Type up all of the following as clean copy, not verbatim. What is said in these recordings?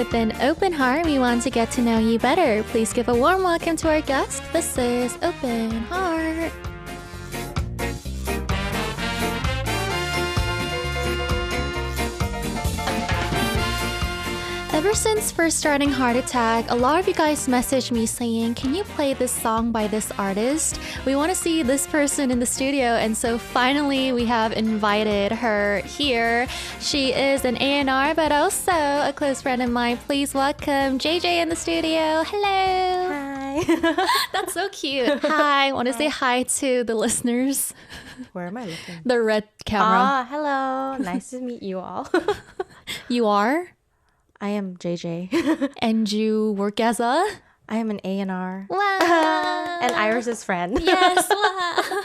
With an open heart, we want to get to know you better. Please give a warm welcome to our guest. This is Open Heart. Ever since first starting Heart Attack, a lot of you guys messaged me saying, can you play this song by this artist? We want to see this person in the studio, and so finally we have invited her here. She is an A&R, but also a close friend of mine. Please welcome JJ in the studio. Hello. Hi. That's so cute. Hi. Want to say hi to the listeners? Where am I looking? The red camera. Hello. Nice to meet you all. You are? I am JJ. And you work as a? I am an A&R. Wow. And Iris's friend. Yes. Wow.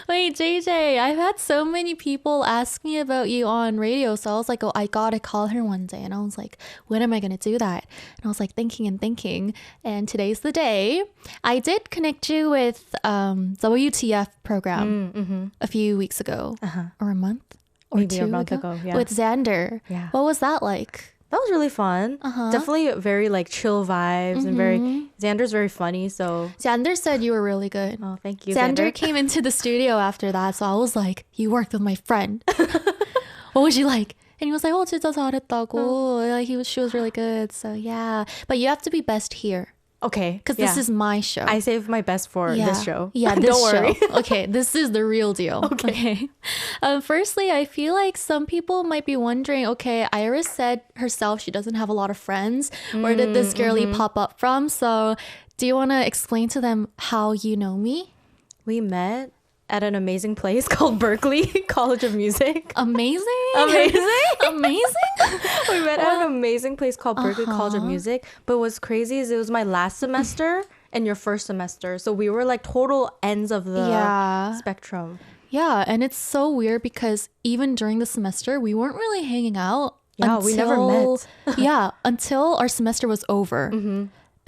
Wait, JJ, I've had so many people ask me about you on radio. So I was like, oh, I gotta call her one day. And I was like, when am I gonna do that? And I was like thinking. And today's the day. I did connect you with WTF program a few weeks ago. Or a month or Maybe two a month ago, yeah. With Xander. Yeah. What was that like? That was really fun. Definitely very like chill vibes and very Xander's very funny. So Xander said you were really good. oh, thank you, Xander came into the studio after that, so I was like, you worked with my friend. What was she like? And he was like, oh, 진짜 잘했다고. Like, she was really good. So yeah, but you have to be best here. Okay. Because this is my show. I saved my best for this show. Yeah, this Don't worry. show. Okay, this is the real deal. Okay. Firstly, I feel like some people might be wondering, okay, Iris said herself she doesn't have a lot of friends. Where did this girlie pop up from? So do you want to explain to them how you know me? We met at an amazing place called Berklee College of Music. Amazing? Amazing? We met at an amazing place called Berklee College of Music. But what's crazy is it was my last semester and your first semester. So we were like total ends of the spectrum. Yeah, and it's so weird because even during the semester, we weren't really hanging out. Yeah, we never met. Yeah, until our semester was over.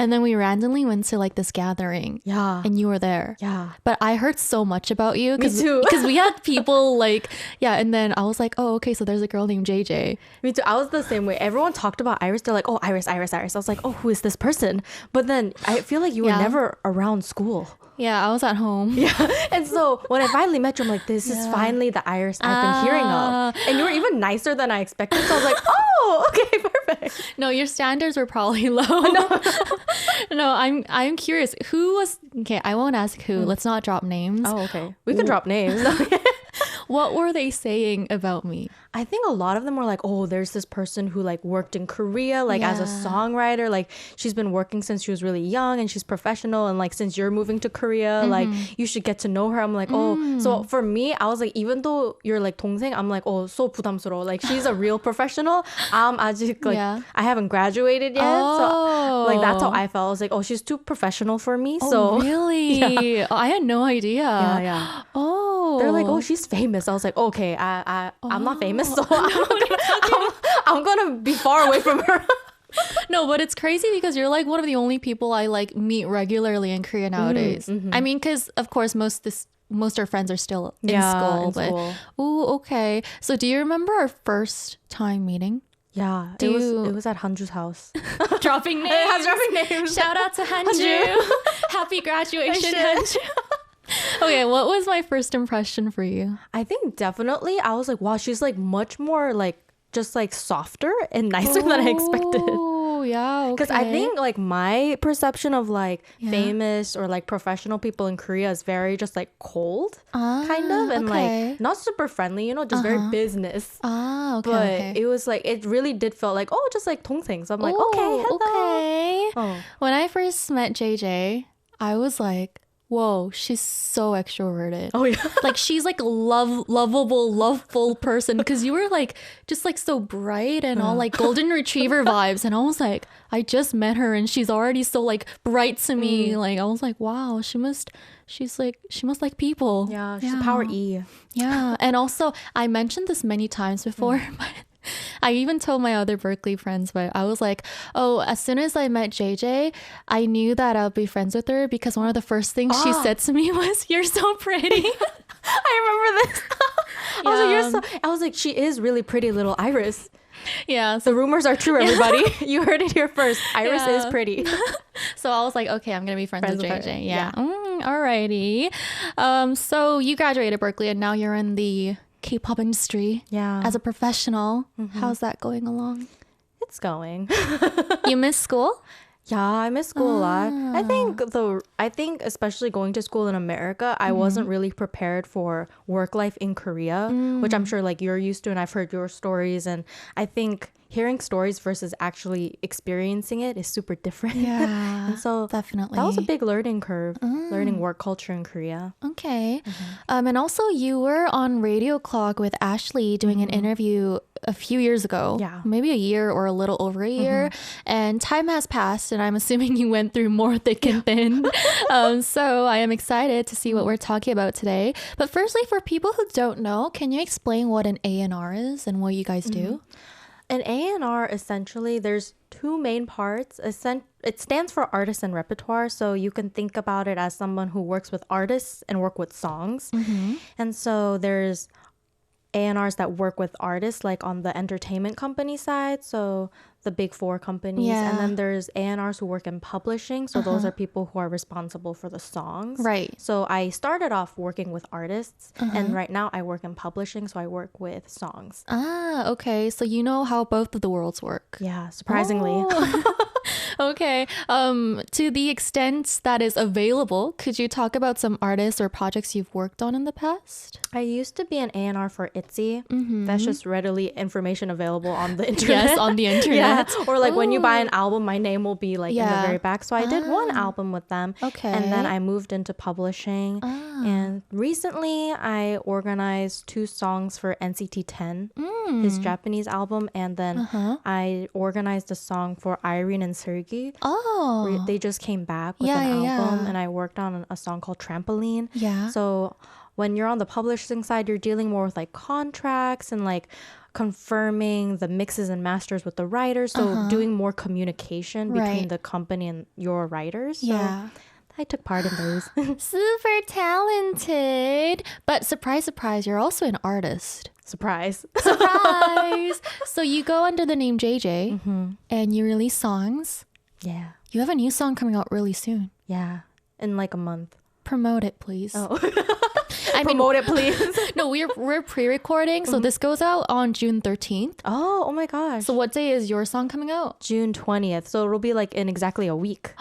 And then we randomly went to like this gathering. Yeah. And you were there. Yeah. But I heard so much about you. Me too. Because we had people like, yeah. And then I was like, oh, okay, so there's a girl named JJ. Me too. I was the same way. Everyone talked about Iris. They're like, oh, Iris. I was like, oh, who is this person? But then I feel like you were never around school. Yeah, I was at home. Yeah. And so when I finally met you, I'm like, this is finally the Iris I've been hearing of. And you were even nicer than I expected. So I was like, oh, okay, perfect. No, your standards were probably low. No, I'm curious. Who was... Okay, I won't ask who. Let's not drop names. Oh, okay. We can drop names. What were they saying about me? I think a lot of them were like, oh, there's this person who like worked in Korea, like as a songwriter. Like she's been working since she was really young and she's professional. And like, since you're moving to Korea, like you should get to know her. I'm like, oh, so for me, I was like, even though you're like 동생, I'm like, oh, so 부담스러워. Like she's a real professional. 아직 like, I haven't graduated yet. So like, that's how I felt. I was like, oh, she's too professional for me. So really? Yeah. Oh, I had no idea. Yeah. Oh. They're like, oh, she's famous. I was like, okay, I'm not famous, so I'm gonna be far away from her. No, but it's crazy because you're like one of the only people I like meet regularly in Korea nowadays. I mean, because of course most our friends are still in school. Ooh, okay. So do you remember our first time meeting? Yeah, it was at Hanju's house. Dropping names. Shout out to Hanju. Happy graduation, Hanju. Okay, what was my first impression for you? I think definitely I was like, wow, she's like much more like just like softer and nicer than I expected. Oh, yeah, okay. Because I think like my perception of like famous or like professional people in Korea is very just like cold kind of and like not super friendly, you know, just very business. But it was like, it really did feel like, oh, just like 동생. So I'm like, okay, hello. Okay. Oh. When I first met JJ, I was like, whoa, she's so extroverted. Oh, yeah. Like, she's like a loveful person. Because you were like, just like so bright and all like golden retriever vibes. And I was like, I just met her and she's already so like bright to me. Like, I was like, wow, she must like people. Yeah, she's a power E. Yeah. And also, I mentioned this many times before, but I even told my other Berklee friends, but I was like, oh, as soon as I met JJ, I knew that I'll be friends with her because one of the first things she said to me was, "You're so pretty." I remember this. I was like, she is really pretty little Iris. Yeah. The rumors are true, everybody. You heard it here first. Iris Yeah. is pretty. So I was like, okay, I'm going to be friends with with her. JJ. Yeah. Yeah. Alrighty. So you graduated Berkeley and now you're in the K-pop industry. Yeah. As a professional. How's that going along? It's going. You miss school? Yeah, I miss school a lot. I think especially going to school in America, I wasn't really prepared for work life in Korea, which I'm sure like you're used to, and I've heard your stories, and I think hearing stories versus actually experiencing it is super different. Yeah. And so definitely. that was a big learning curve, learning work culture in Korea. Okay. And also you were on Radio Clock with Ashley doing an interview a few years ago. Yeah. Maybe a year or a little over a year. And time has passed and I'm assuming you went through more thick and thin. So I am excited to see what we're talking about today. But firstly, for people who don't know, can you explain what an A&R is and what you guys do? An A&R, essentially, there's two main parts. It stands for artist and repertoire. So you can think about it as someone who works with artists and work with songs. And so there's A&Rs that work with artists, like on the entertainment company side. So the big four companies. Yeah. And then there's A&Rs who work in publishing. So those are people who are responsible for the songs. Right. So I started off working with artists. And right now I work in publishing. So I work with songs. Ah, okay. So you know how both of the worlds work. Yeah, surprisingly. Oh. Okay. To the extent that is available, could you talk about some artists or projects you've worked on in the past? I used to be an A&R for ITZY. That's just readily information available on the internet. Yes, on the internet. Yeah. Or like when you buy an album, my name will be like in Yeah. the very back. So I did one album with them. Okay. And then I moved into publishing. And recently I organized 2 songs for NCT 10, his Japanese album. And then I organized a song for Irene and Sergey. Oh. They just came back with Yeah, an yeah, album. yeah. And I worked on a song called Trampoline. Yeah. So when you're on the publishing side, you're dealing more with like contracts and like confirming the mixes and masters with the writers. So doing more communication between Right. the company and your writers. So Yeah. I took part in those. Super talented. But surprise, surprise, you're also an artist. Surprise. Surprise. So you go under the name JJ and you release songs. Yeah. You have a new song coming out really soon. Yeah. In like a month. Promote it, please. Oh. I mean, Promote it, please. no, we're pre-recording, so this goes out on June 13th. Oh my gosh. So what day is your song coming out? June 20th. So it'll be like in exactly a week.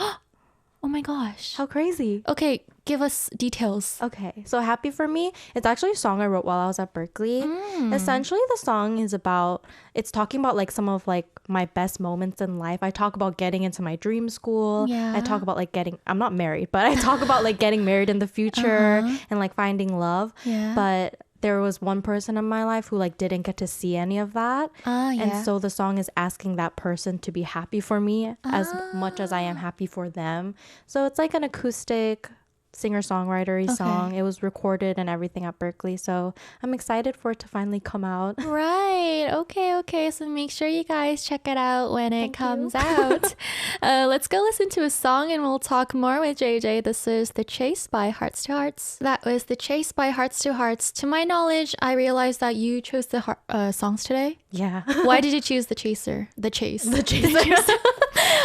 Oh my gosh. How crazy. Okay, give us details. Okay, so Happy for Me, it's actually a song I wrote while I was at Berkeley. Essentially, the song is it's talking about like some of like my best moments in life. I talk about getting into my dream school. Yeah. I talk about like I'm not married, but I talk about like getting married in the future and like finding love. Yeah. But there was one person in my life who like didn't get to see any of that. Yeah. And so the song is asking that person to be happy for me as much as I am happy for them. So it's like an acoustic singer-songwriter song. It was recorded and everything at Berkeley. So I'm excited for it to finally come out. Right. Okay. So make sure you guys check it out when it comes out. Let's go listen to a song and we'll talk more with JJ. This is The Chase by Hearts to Hearts. That was The Chase by Hearts to Hearts. To my knowledge, I realized that you chose the songs today. Yeah. Why did you choose The Chaser? The Chase. The Chaser.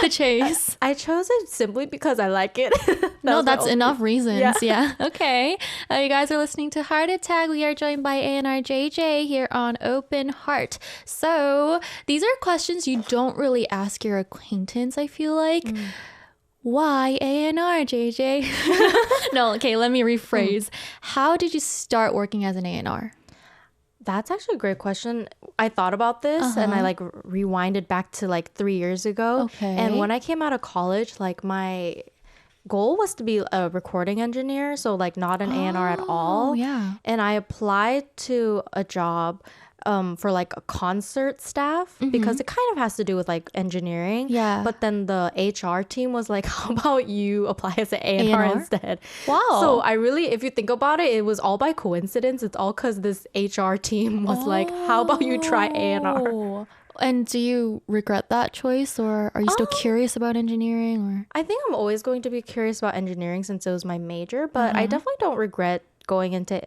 The Chase. I chose it simply because I like it. No, that's enough reasons. Yeah. Yeah. Okay. You guys are listening to Heart Attack. We are joined by A&R JJ here on Open Heart. So these are questions you don't really ask your acquaintance, I feel like. Why A&R, JJ? No, okay, let me rephrase. How did you start working as an A&R? That's actually a great question. I thought about this and I like rewinded back to like 3 years ago. Okay. And when I came out of college, like my goal was to be a recording engineer. So like not an A&R at all. Yeah. And I applied to a job for like a concert staff because it kind of has to do with like engineering. Yeah. But then the HR team was like, how about you apply as an A&R A&R? instead? Wow. So I really, if you think about it, it was all by coincidence. It's all because this HR team was like, how about you try A&R? Oh. And do you regret that choice or are you still curious about engineering or? I think I'm always going to be curious about engineering since it was my major, but I definitely don't regret going into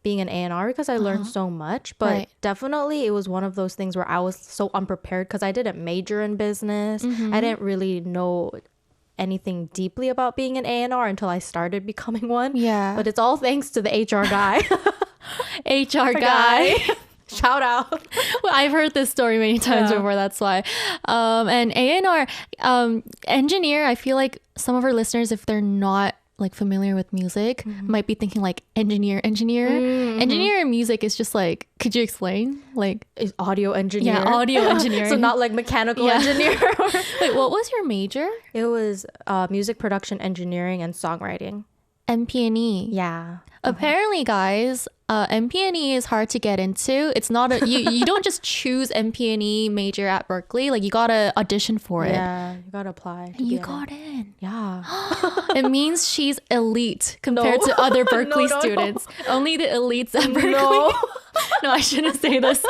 being an A&R because I learned so much. But definitely it was one of those things where I was so unprepared because I didn't major in business. I didn't really know anything deeply about being an A&R until I started becoming one. Yeah. But it's all thanks to the HR guy. HR guy. Shout out. Well, I've heard this story many times before, that's why. And A&R engineer, I feel like some of our listeners, if they're not like familiar with music, might be thinking like engineer. Engineer in music is just like, could you explain? Like Is audio engineer. Yeah, audio engineering. So not like mechanical engineer. Wait, what was your major? It was music production engineering and songwriting. MP&E. Yeah. Apparently, guys, MP&E is hard to get into. It's not a you don't just choose MP&E major at Berkeley. Like you gotta audition for it. Yeah, you gotta apply. And you got in. Yeah. It means she's elite compared to other Berkeley students. Only the elites at Berkeley. No, I shouldn't say this.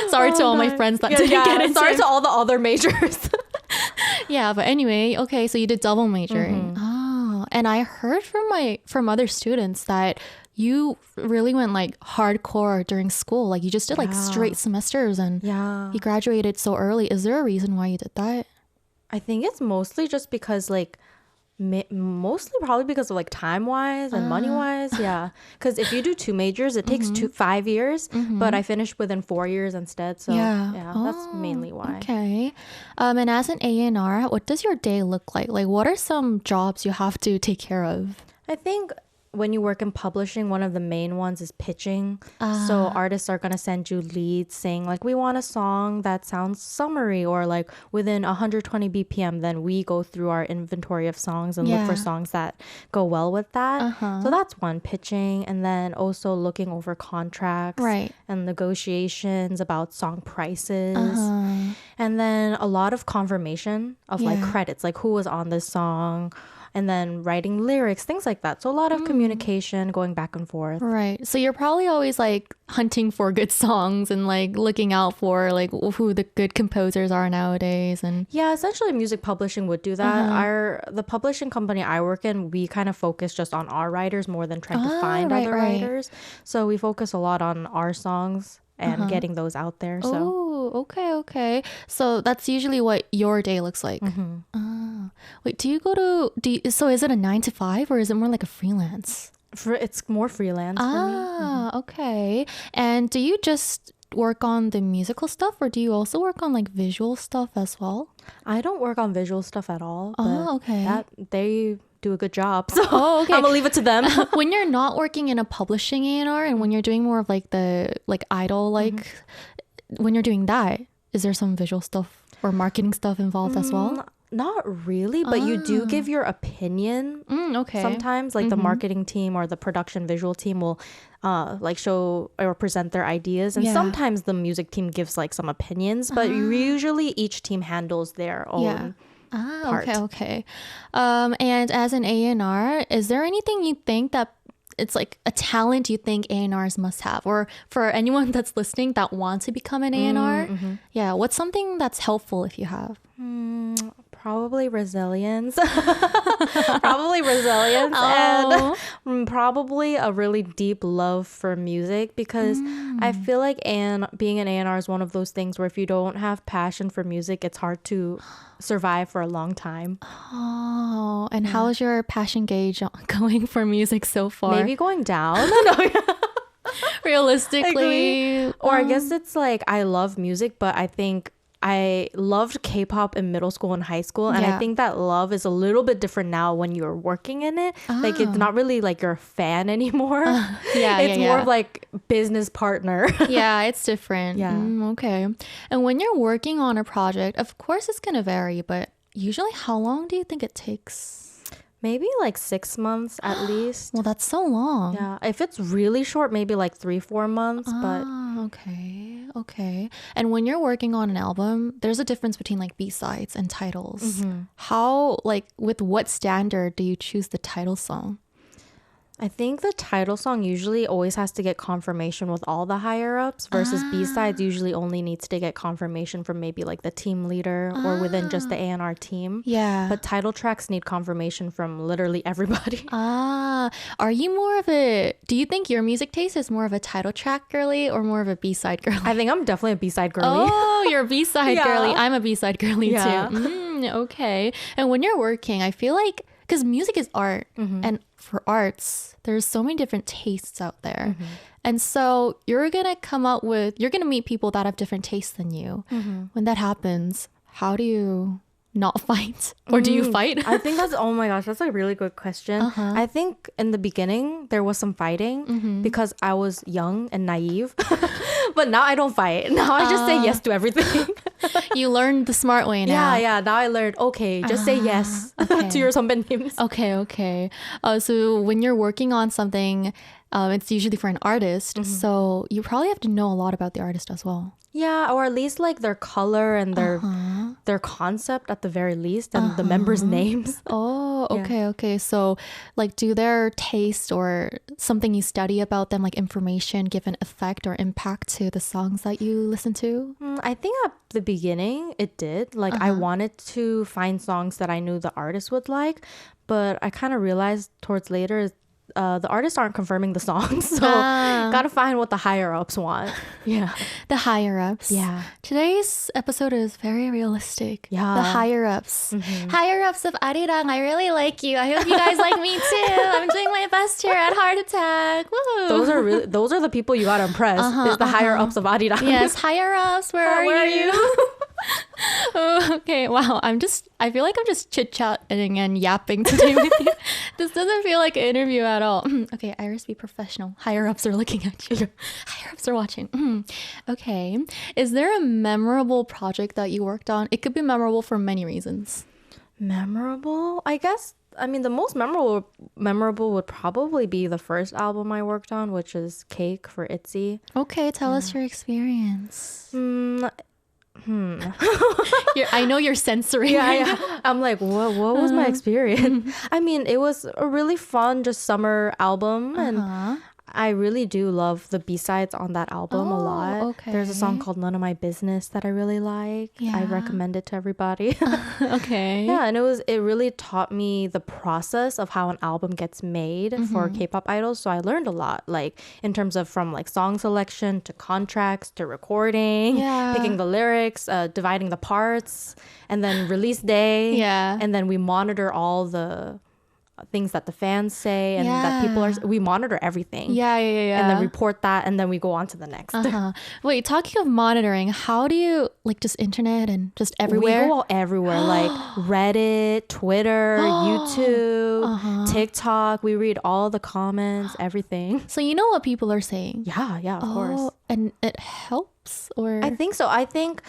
Sorry to all my friends that didn't get into Sorry it. to all the other majors. Yeah, but anyway, okay, so you did double majoring. Oh, and I heard from other students that you really went like hardcore during school. Like you just did like straight semesters and you graduated so early. Is there a reason why you did that? I think it's mostly just because like mostly probably because of like time wise and money wise. Yeah, because if you do 2 majors it takes 5 years, but I finished within 4 years instead, so that's mainly why. Okay. And as an A&R, what does your day look like? Like what are some jobs you have to take care of? I think when you work in publishing, one of the main ones is pitching. So artists are going to send you leads saying like, we want a song that sounds summery or like within 120 BPM. Then we go through our inventory of songs and look for songs that go well with that. So that's one, pitching. And then also looking over contracts and negotiations about song prices. And then a lot of confirmation of like credits, like who was on this song. And then writing lyrics, things like that. So a lot of communication going back and forth. Right. So you're probably always like hunting for good songs and like looking out for like who the good composers are nowadays. And yeah, essentially music publishing would do that. The publishing company I work in, we kind of focus just on our writers more than trying to find other writers. So we focus a lot on our songs and getting those out there. So. Oh, okay. So that's usually what your day looks like. Wait, so is it a 9 to 5 or is it more like a freelance? It's more freelance for me. Okay. And do you just work on the musical stuff or do you also work on like visual stuff as well? I don't work on visual stuff at all. Okay. They do a good job. So okay. I'm gonna leave it to them. When you're not working in a publishing A&R and when you're doing more of like the like idol, like when you're doing that, is there some visual stuff or marketing stuff involved as well? Not really, but you do give your opinion. Okay. Sometimes like the marketing team or the production visual team will like show or present their ideas. And sometimes the music team gives like some opinions, but usually each team handles their own part. Okay. And as an A&R, is there anything you think that it's like a talent you think A&Rs must have? Or for anyone that's listening that wants to become an A&R, yeah, what's something that's helpful if you have? Probably resilience. Probably resilience. And probably a really deep love for music, because I feel like being an A&R is one of those things where if you don't have passion for music, it's hard to survive for a long time. Oh, and how's your passion gauge going for music so far? Maybe going down. Realistically. Or I guess it's like I love music, but I think I loved K-pop in middle school and high school, and I think that love is a little bit different now when you're working in it. Like it's not really like you're a fan anymore. It's more of like business partner. Yeah, it's different. Okay. And when you're working on a project, of course it's gonna vary, but usually how long do you think it takes? Maybe like 6 months at least. Well, that's so long. Yeah, if it's really short, maybe like 3-4 months. But okay. And when you're working on an album, there's a difference between like B-sides and titles. How, like, with what standard do you choose the title song? I think the title song usually always has to get confirmation with all the higher ups versus B-sides usually only needs to get confirmation from maybe like the team leader or within just the A&R team. Yeah. But title tracks need confirmation from literally everybody. Are you more of a, do you think your music taste is more of a title track girly or more of a B-side girly? I think I'm definitely a B-side girly. Oh, you're a B-side Yeah. girly. I'm a B-side girly Yeah. too. Okay. And when you're working, I feel like, because music is art, and for arts, there's so many different tastes out there. And so you're going to meet people that have different tastes than you. When that happens, how do you not fight? Or do you fight? I think oh my gosh, that's a really good question. I think in the beginning, there was some fighting because I was young and naive. But now I don't fight. Now I just say yes to everything. You learned the smart way now. Yeah. Now I learned, okay, just say yes okay. to your 선배님s. Okay. So when you're working on something, it's usually for an artist. So you probably have to know a lot about the artist as well. Yeah, or at least like their color and their concept at the very least and the members' names. Oh, okay. So like do their taste or something you study about them, like information, give an effect or impact to the songs that you listen to? I think at the beginning it did. Like I wanted to find songs that I knew the artist would like, but I kind of realized towards later the artists aren't confirming the songs, so gotta find what the higher ups want. Yeah, The higher ups. Yeah. Today's episode is very realistic. Yeah. The higher ups. Higher ups of ARIRANG, I really like you. I hope you guys like me too. I'm doing my best here at Heart Attack. Woo. those are the people you gotta impress. Is the higher ups of ARIRANG. Yes, higher ups. Where are you? Oh, okay, wow. I feel like I'm just chit-chatting and yapping today with you. This doesn't feel like an interview at all. Okay, Iris, be professional. Higher ups are looking at you. Higher ups are watching. Okay. Is there a memorable project that you worked on? It could be memorable for many reasons. Memorable? I guess, I mean, the most memorable would probably be the first album I worked on, which is Cake for ITZY. Okay, tell us your experience. I know you're censoring. Yeah. I'm like, what was my experience? I mean, it was a really fun, just summer album. And I really do love the B-sides on that album a lot. Okay. There's a song called None of My Business that I really like. Yeah. I recommend it to everybody. Okay. Yeah, and it really taught me the process of how an album gets made for K-pop idols. So I learned a lot, like in terms of from like song selection to contracts to recording, picking the lyrics, dividing the parts, and then release day. Yeah. And then we monitor all the things that the fans say and that we monitor everything. Yeah. And then report that, and then we go on to the next. Wait, talking of monitoring, how do you, like, just internet and just everywhere? We go everywhere, like Reddit, Twitter, YouTube, TikTok. We read all the comments, everything. So you know what people are saying? Yeah, of course. And it helps? Or I think so. I think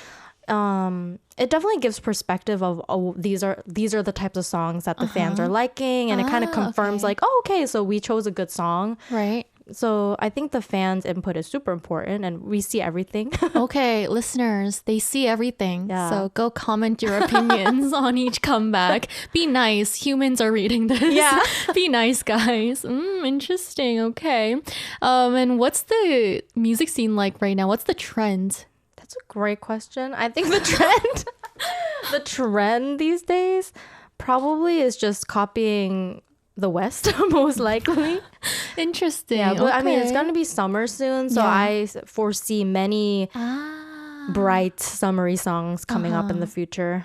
it definitely gives perspective of, these are the types of songs that the fans are liking, and it kind of confirms like, okay, so we chose a good song. Right. So I think the fans' input is super important, and we see everything. Okay, listeners, they see everything. Yeah. So go comment your opinions on each comeback. Be nice. Humans are reading this. Yeah. Be nice, guys. Interesting. Okay. And what's the music scene like right now? What's the trend? That's a great question. I think the trend these days probably is just copying the West, most likely. Interesting. Yeah, but I mean, it's going to be summer soon, so I foresee many bright, summery songs coming up in the future.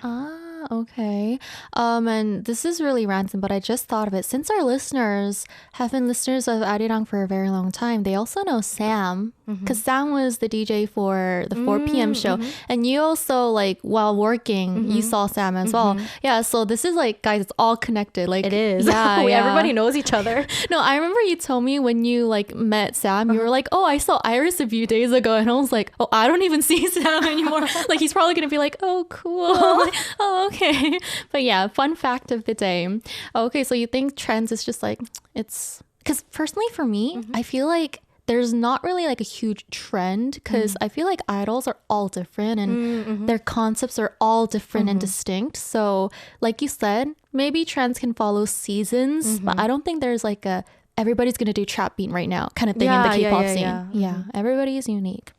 Okay. And this is really random, but I just thought of it. Since our listeners have been listeners of ARIRANG for a very long time, they also know Sam, because Sam was the DJ for the 4 p.m. show. And you also, like, while working, you saw Sam as well. Yeah, so this is like, guys, it's all connected. Like, It is. Yeah, Everybody knows each other. No, I remember you told me when you like met Sam, you were like, oh, I saw Iris a few days ago. And I was like, oh, I don't even see Sam anymore. Like, he's probably going to be like, oh, cool. Like, oh, okay. But yeah, fun fact of the day. Okay, so you think trends is just like, it's, because personally for me, I feel like there's not really like a huge trend, because I feel like idols are all different and their concepts are all different and distinct. So like you said, maybe trends can follow seasons, but I don't think there's like a everybody's gonna do trap beat right now kind of thing in the K-pop scene. Yeah. Everybody is unique.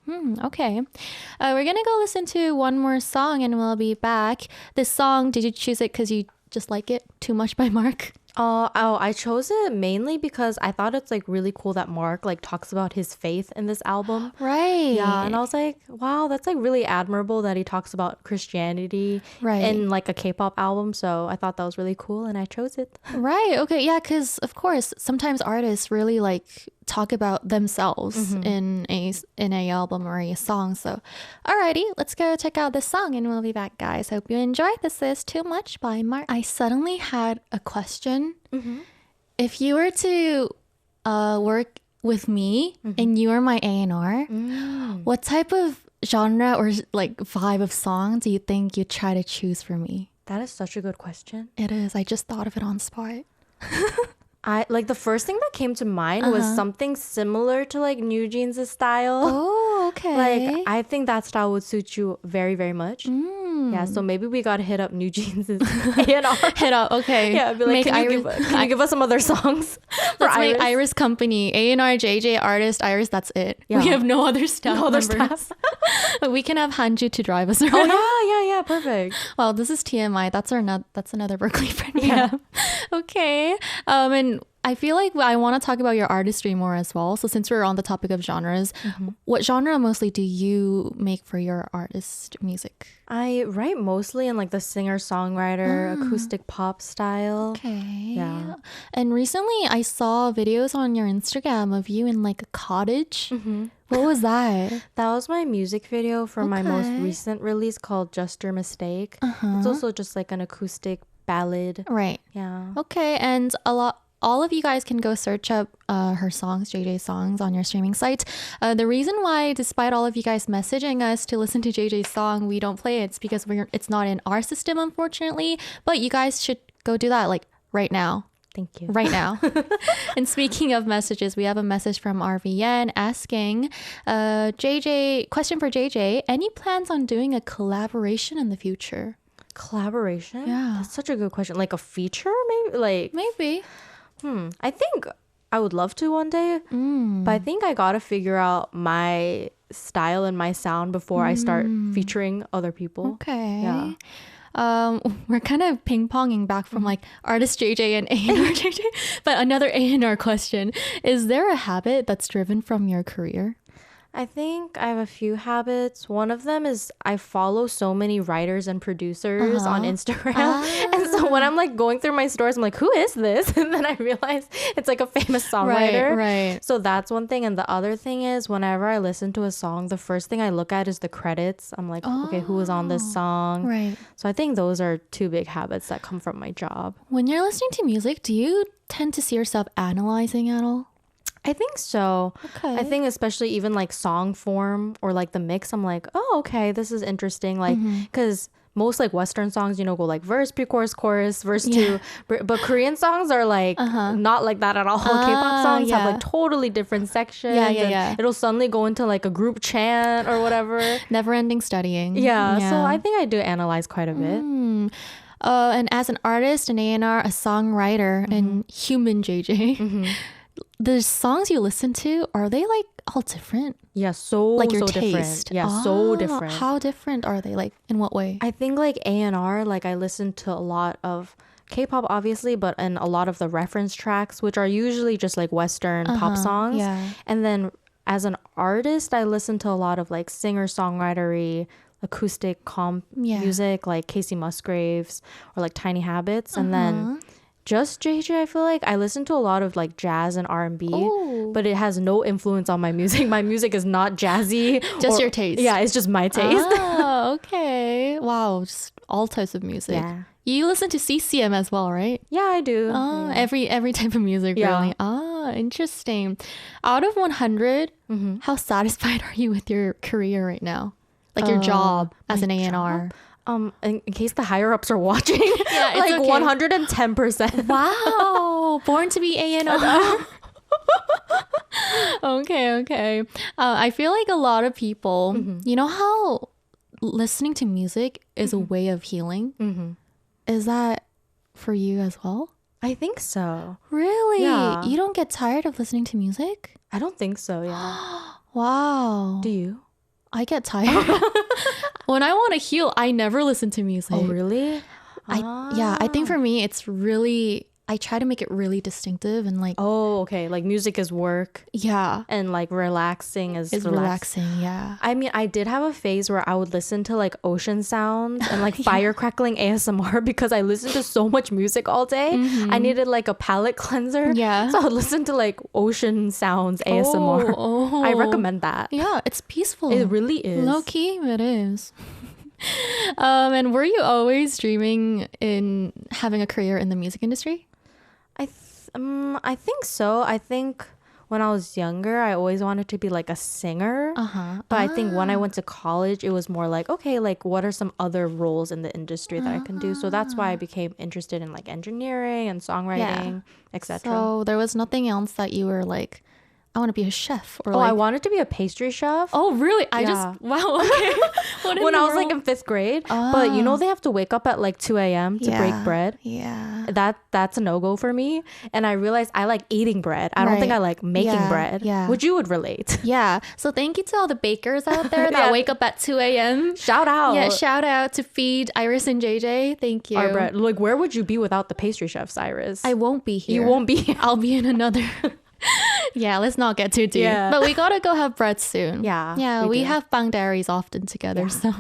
Okay. We're gonna go listen to one more song and we'll be back. This song, did you choose it because you just like it too much by Mark? I chose it mainly because I thought it's like really cool that Mark like talks about his faith in this album. Right. Yeah, and I was like, wow, that's like really admirable that he talks about Christianity in like a K-pop album. So I thought that was really cool and I chose it. Right. Okay. Yeah. Because of course, sometimes artists really like talk about themselves in a album or a song. So, alrighty, let's go check out this song and we'll be back, guys. Hope you enjoy. This is Too Much by Mark. I suddenly had a question. If you were to work with me and you are my A&R, what type of genre or like vibe of song do you think you'd try to choose for me? That is such a good question. It is. I just thought of it on spot. I like the first thing that came to mind was something similar to like New Jeans' style. Oh, okay. Like I think that style would suit you very, very much. Yeah, so maybe we gotta hit up New Jeans' A&R. Hit up, okay. Yeah, be like, can you give us some other songs? Let's make Iris company. A&R, JJ, artist, Iris, that's it. Yeah. We have no other staff members. We can have Hanju to drive us around. Oh, yeah, perfect. Well, this is TMI. That's another Berkeley friend we have. Okay. And I feel like I want to talk about your artistry more as well. So since we're on the topic of genres, what genre mostly do you make for your artist music? I write mostly in like the singer-songwriter acoustic pop style. Okay. Yeah. And recently I saw videos on your Instagram of you in like a cottage. What was that? That was my music video for my most recent release called Just Your Mistake. It's also just like an acoustic ballad. Right. Yeah. Okay. And all of you guys can go search up her songs, JJ's songs, on your streaming site. The reason why, despite all of you guys messaging us to listen to JJ's song, we don't play it, it's because it's not in our system, unfortunately. But you guys should go do that, like, right now. Thank you. Right now. And speaking of messages, we have a message from RVN asking, question for JJ, any plans on doing a collaboration in the future? Collaboration? Yeah. That's such a good question. Like a feature, maybe? Maybe. I think I would love to one day, but I think I gotta figure out my style and my sound before I start featuring other people. Okay. Yeah. We're kind of ping-ponging back from like artist JJ and A&R JJ, but another A&R question. Is there a habit that's driven from your career? I think I have a few habits. One of them is I follow so many writers and producers on Instagram. And so when I'm like going through my stories, I'm like, who is this? And then I realize it's like a famous songwriter. Right. So that's one thing. And the other thing is whenever I listen to a song, the first thing I look at is the credits. I'm like, okay, who was on this song? Right. So I think those are two big habits that come from my job. When you're listening to music, do you tend to see yourself analyzing at all? I think so. Okay. I think especially even like song form or like the mix, I'm like, oh, okay, this is interesting. Like, because most like Western songs, you know, go like verse, pre-chorus, chorus, verse two. But Korean songs are like not like that at all. K-pop songs have like totally different sections. Yeah. It'll suddenly go into like a group chant or whatever. Never-ending studying. Yeah. So I think I do analyze quite a bit. And as an artist, an A&R, a songwriter, and human JJ, the songs you listen to, are they like all different? Yeah, so like your so taste. Different. Yeah, so different. How different are they? Like in what way? I think like A&R, like I listen to a lot of K-pop obviously, but and a lot of the reference tracks, which are usually just like Western pop songs. Yeah. And then as an artist, I listen to a lot of like singer-songwriter-y acoustic comp music, like Casey Musgraves or like Tiny Habits. And then just JJ, I feel like I listen to a lot of like jazz and R&B, but it has no influence on my music. My music is not jazzy. Just your taste. Yeah, it's just my taste. Oh, okay. Wow, just all types of music. Yeah. You listen to CCM as well, right? Yeah, I do. Oh, every type of music, really. Ah, interesting. Out of 100, how satisfied are you with your career right now? Like your job as an A&R? In case the higher ups are watching, like okay. 110%. Wow, born to be A&R. Okay. I feel like a lot of people, you know how listening to music is a way of healing? Is that for you as well? I think so. Really? Yeah. You don't get tired of listening to music? I don't think so, yeah. Wow. Do you? I get tired. When I want to heal, I never listen to music. Oh, really? I think for me, it's really, I try to make it really distinctive and like, Oh, okay. Like music is work yeah, and like relaxing is it's relaxing. Yeah. I mean, I did have a phase where I would listen to like ocean sounds and like fire crackling ASMR because I listened to so much music all day. I needed like a palate cleanser. Yeah. So I would listen to like ocean sounds ASMR. Oh. I recommend that. Yeah, it's peaceful. It really is. Low key, it is. And were you always dreaming in having a career in the music industry? I think so. I think when I was younger, I always wanted to be like a singer. But I think when I went to college, it was more like, okay, like what are some other roles in the industry that I can do? So that's why I became interested in like engineering and songwriting, etc. So there was nothing else that you were like, I want to be a chef or I wanted to be a pastry chef. Oh, really? Yeah. Wow, okay. What in when the I was like world? in 5th grade. But you know, they have to wake up at like 2 a.m. to break bread. Yeah. That's a no-go for me. And I realized I like eating bread. I don't think I like making bread, which you would relate. Yeah. So thank you to all the bakers out there that wake up at 2 a.m. Shout out. Yeah, shout out to feed Iris and JJ. Thank you. Our bread. Like, where would you be without the pastry chefs, Iris? I won't be here. You won't be here. I'll be in another. Yeah, let's not get too deep. Yeah. But we gotta go have bread soon. Yeah, Yeah, we we do. have bang diaries often together. So,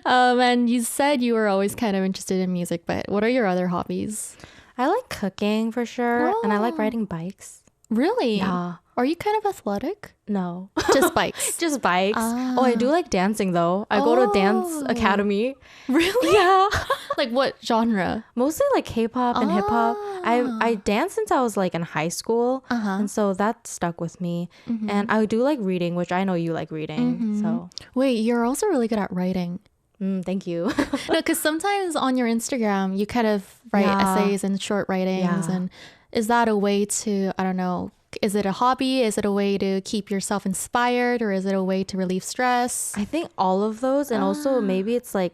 and you said you were always kind of interested in music, but what are your other hobbies? I like cooking for sure. And I like riding bikes. Really? Yeah. Are you kind of athletic? No. Just bikes. Just bikes. Oh, I do like dancing though. I go to dance academy. Really? Yeah. Like what genre? Mostly like K-pop and hip-hop. I danced since I was like in high school. And so that stuck with me. And I do like reading, which I know you like reading. So Wait, you're also really good at writing. thank you. No, because sometimes on your Instagram, you kind of write essays and short writings. Yeah. And is that a way to, I don't know, is it a hobby? Is it a way to keep yourself inspired? Or is it a way to relieve stress? I think all of those. And also maybe it's like,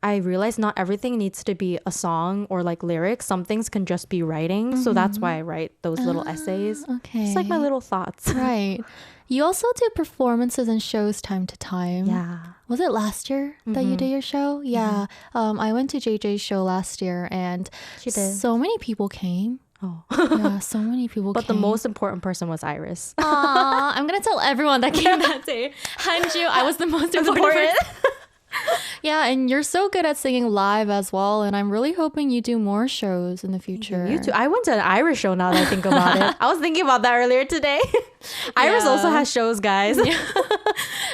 I realize not everything needs to be a song or like lyrics. Some things can just be writing. So that's why I write those little essays. Okay. It's like my little thoughts. Right. You also do performances and shows time to time. Yeah. Was it last year that you did your show? Yeah. I went to JJ's show last year and She did. so many people came. Oh. Yeah, so many people But came. the most important person was Iris. Aw, I'm gonna tell everyone that came that day. Hanju, I was the most important person. Yeah, and you're so good at singing live as well, and I'm really hoping you do more shows in the future. You too. I went to an Irish show now that I think about it. I was thinking about that earlier today. Iris also has shows, guys.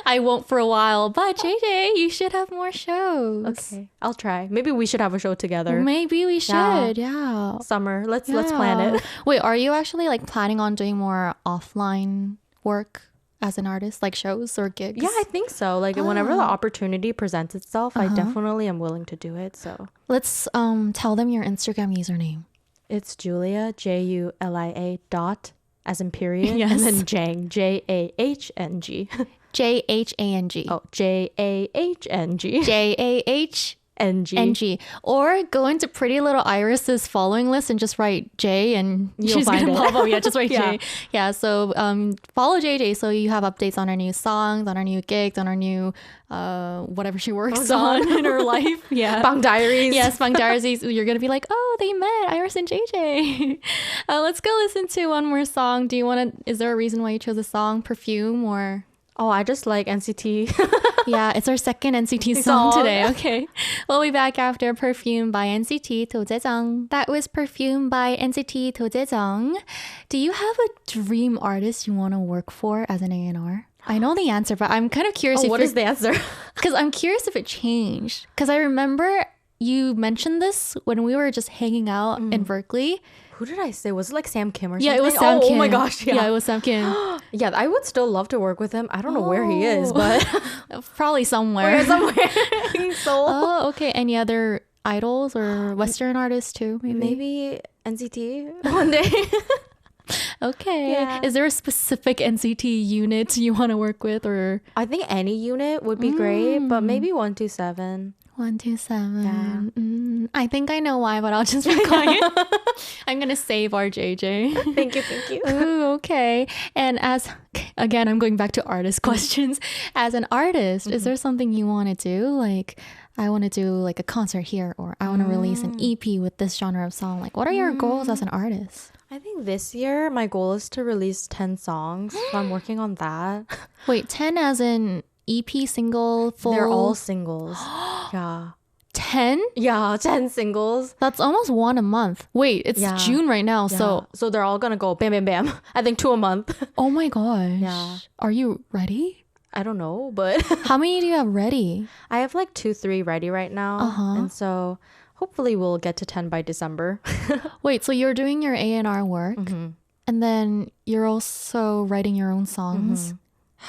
I won't for a while, but JJ, you should have more shows. Okay, I'll try. Maybe we should have a show together. Maybe we should. Yeah. Summer. Let's plan it. Wait, are you actually like planning on doing more offline work as an artist, like shows or gigs? Yeah, I think so. Like whenever the opportunity presents itself, I definitely am willing to do it. So Let's tell them your Instagram username. it's Julia, Julia dot as in period, Yes. and then Jahng, Jahng. JHANG. Oh, Jahng. JAHNG. NG. Or go into Pretty Little Iris's following list and just write J and You'll she's find gonna it. pop up. Yeah, just write Yeah. J. Yeah, so follow JJ so you have updates on our new songs, on our new gigs, on our new whatever she works on in her life. Yeah. Bang Diaries. Yes, Funk Diaries. You're gonna be like, oh, they met Iris and JJ. Let's go listen to one more song. Do you want to? Is there a reason why you chose a song, Perfume, or? Oh, I just like NCT. Yeah, it's our second NCT song today. Okay, we'll be back after Perfume by NCT 도재정. That was Perfume by NCT 도재정. Do you have a dream artist you want to work for as an A&R? I know the answer, but I'm kind of curious. What is the answer? Because I'm curious if it changed. Because I remember you mentioned this when we were just hanging out in Berkeley. Who did I say? Was it like Sam Kim or something? Yeah, it was Sam Kim. Oh my gosh, yeah. Yeah, it was Sam Kim. Yeah, I would still love to work with him. I don't know where he is, but Probably somewhere. somewhere in Seoul. Oh, okay. Any other idols or Western artists too? Maybe NCT one day. Okay. Yeah. Is there a specific NCT unit you want to work with, or I think any unit would be great, but maybe 127. 127? I think I know why, but I'll just be quiet. I'm going to save our JJ. Thank you. Ooh, okay. And again, I'm going back to artist questions. As an artist, is there something you want to do? Like, I want to do like a concert here, or I want to release an EP with this genre of song. Like, what are your goals as an artist? I think this year my goal is to release 10 songs. So I'm working on that. Wait, 10 as in EP, single, full? They're all singles. Yeah. 10? Yeah, 10 singles. That's almost one a month. Wait, it's June right now, So they're all gonna go bam, bam, bam. I think 2 a month. Oh my gosh. Yeah. Are you ready? I don't know, but How many do you have ready? I have like 2-3 ready right now. And so hopefully we'll get to 10 by December. Wait, so you're doing your A&R work, and then you're also writing your own songs.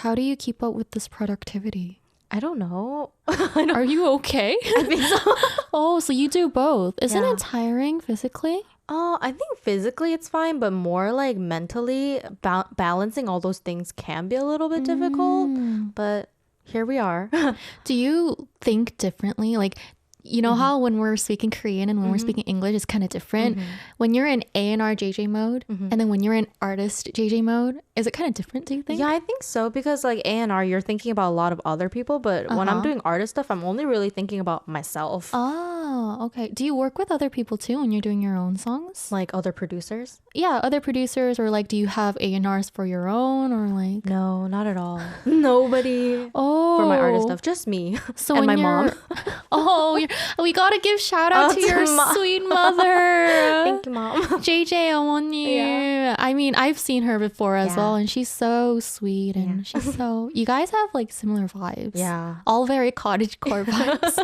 How do you keep up with this productivity? I don't know. Are you okay? I think so. Oh, so you do both. Isn't Yeah. it tiring physically? I think physically it's fine, but more like mentally balancing all those things can be a little bit difficult. But here we are. Do you think differently? Like, you know how when we're speaking Korean and when we're speaking English, it's kind of different. When you're in A&R JJ mode, and then when you're in artist JJ mode, is it kind of different, do you think? Yeah, I think so, because like A&R, you're thinking about a lot of other people, but when I'm doing artist stuff, I'm only really thinking about myself. Oh, okay. Do you work with other people too when you're doing your own songs? Like other producers? Yeah, other producers, or like do you have A&Rs for your own, or like? No, not at all. Nobody Oh, for my artist stuff, just me So and when my mom. we gotta give shout out Oh, to to your mom. sweet mother. Thank you, mom. JJ 어머니. Yeah. I mean, I've seen her before as Yeah. well, and she's so sweet, and she's so. You guys have like similar vibes. Yeah. All very cottagecore vibes.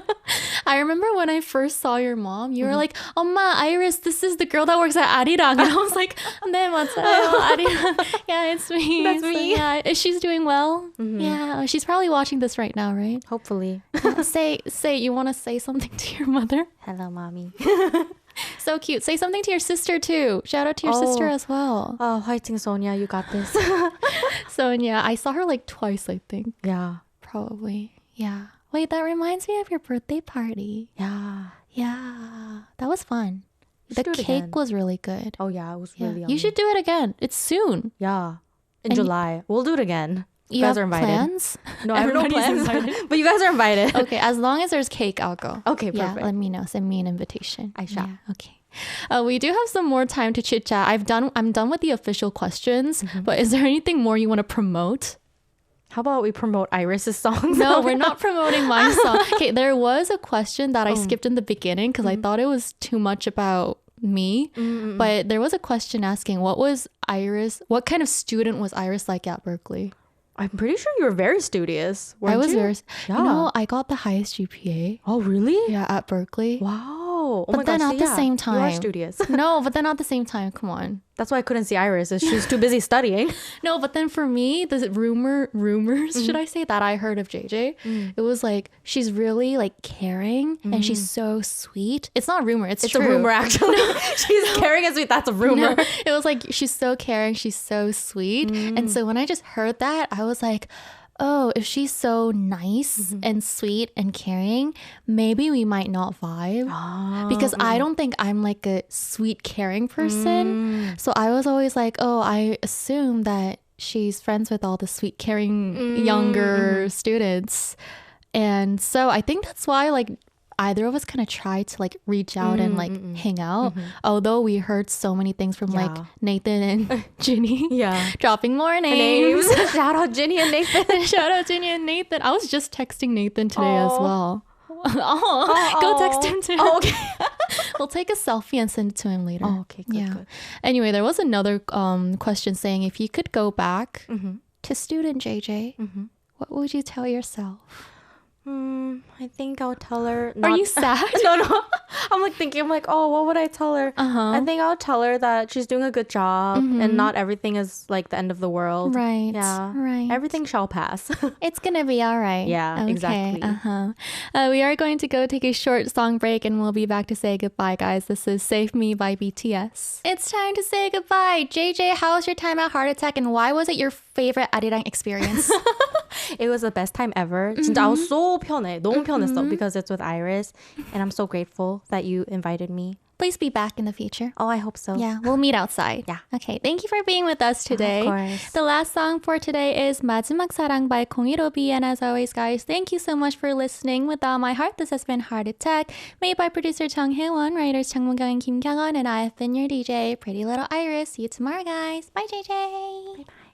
I remember when I first saw your mom, you were like, "엄마, Iris, this is the girl that works at ARIRANG," and I was like, "네, 맞아요, ARIRANG. Yeah, it's me. That's So, me. yeah, she's doing well. Yeah, she's probably watching this right now, right? Hopefully. Say. You want to say something to your mother? Hello, mommy. So cute. Say something to your sister too. Shout out to your sister as well. Oh, fighting Sonia, you got this. So yeah, I saw her like twice, I think. Yeah. Probably. Yeah. Wait, that reminds me of your birthday party. Yeah. Yeah. That was fun. The should do it cake again. was really good. Oh, yeah, it was Yeah. really You yummy. should do it again. It's soon. Yeah. In And July. We'll do it again. You You guys have are invited. plans? No, I have no Everybody's plans. invited. But you guys are invited. Okay, as long as there's cake, I'll go. Okay, Yeah, perfect. let me know. Send me an invitation. I shall. Yeah, okay. We do have some more time to chit chat. I'm done with the official questions, but is there anything more you want to promote? How about we promote Iris's songs? No, we're not promoting my song. Okay, there was a question that I skipped in the beginning because I thought it was too much about me. But there was a question asking, what kind of student was Iris like at Berkeley? I'm pretty sure you were very studious. I was you? very, Yeah. you know, I got the highest GPA. Oh, really? Yeah, at Berkeley. Wow. Oh But my then gosh, at so the same You are time- studious. No, but then at the same time, come on. That's why I couldn't see Iris. Is she's too busy studying. No, but then for me, the rumors, should I say, that I heard of JJ, it was like, she's really like caring and she's so sweet. It's not a rumor, it's It's true. a rumor, actually. She's caring as sweet. That's a rumor. No, it was like, she's so caring, she's so sweet. And so when I just heard that, I was like, oh, if she's so nice and sweet and caring, maybe we might not vibe. Because I don't think I'm like a sweet, caring person. So I was always like, oh, I assume that she's friends with all the sweet, caring younger students. And so I think that's why like either of us kind of tried to like reach out and like hang out. Although we heard so many things from like Nathan and Ginny. Yeah. Dropping more names. Shout out Ginny and Nathan. Shout out Ginny and Nathan. I was just texting Nathan today as well. Go text him too. Oh, okay. We'll take a selfie and send it to him later. Oh, okay, good, good. Anyway, there was another question saying if you could go back to student JJ, what would you tell yourself? I think I'll tell her. Are you sad? No. I'm like thinking, I'm like, oh, what would I tell her? I think I'll tell her that she's doing a good job and not everything is like the end of the world. Right. Yeah. Right. Everything shall pass. It's gonna be all right. Yeah, Okay, exactly. We are going to go take a short song break and we'll be back to say goodbye, guys. This is Save Me by BTS. It's time to say goodbye. JJ, how was your time at Heart Attack and why was it your favorite ARIRANG experience? It was the best time ever. 진짜 I was so 편해. 너무 편했어 because it's with Iris. And I'm so grateful that you invited me. Please be back in the future. Oh, I hope so. Yeah, we'll meet outside. Yeah. Okay, thank you for being with us today. Of course. The last song for today is 마지막 사랑 by 015B. And as always, guys, thank you so much for listening. With all my heart, this has been Heart Attack, made by producer Jung Hae-won, writers 장문경 and Kim Kyung-won, and I have been your DJ, Pretty Little Iris. See you tomorrow, guys. Bye, JJ. Bye-bye.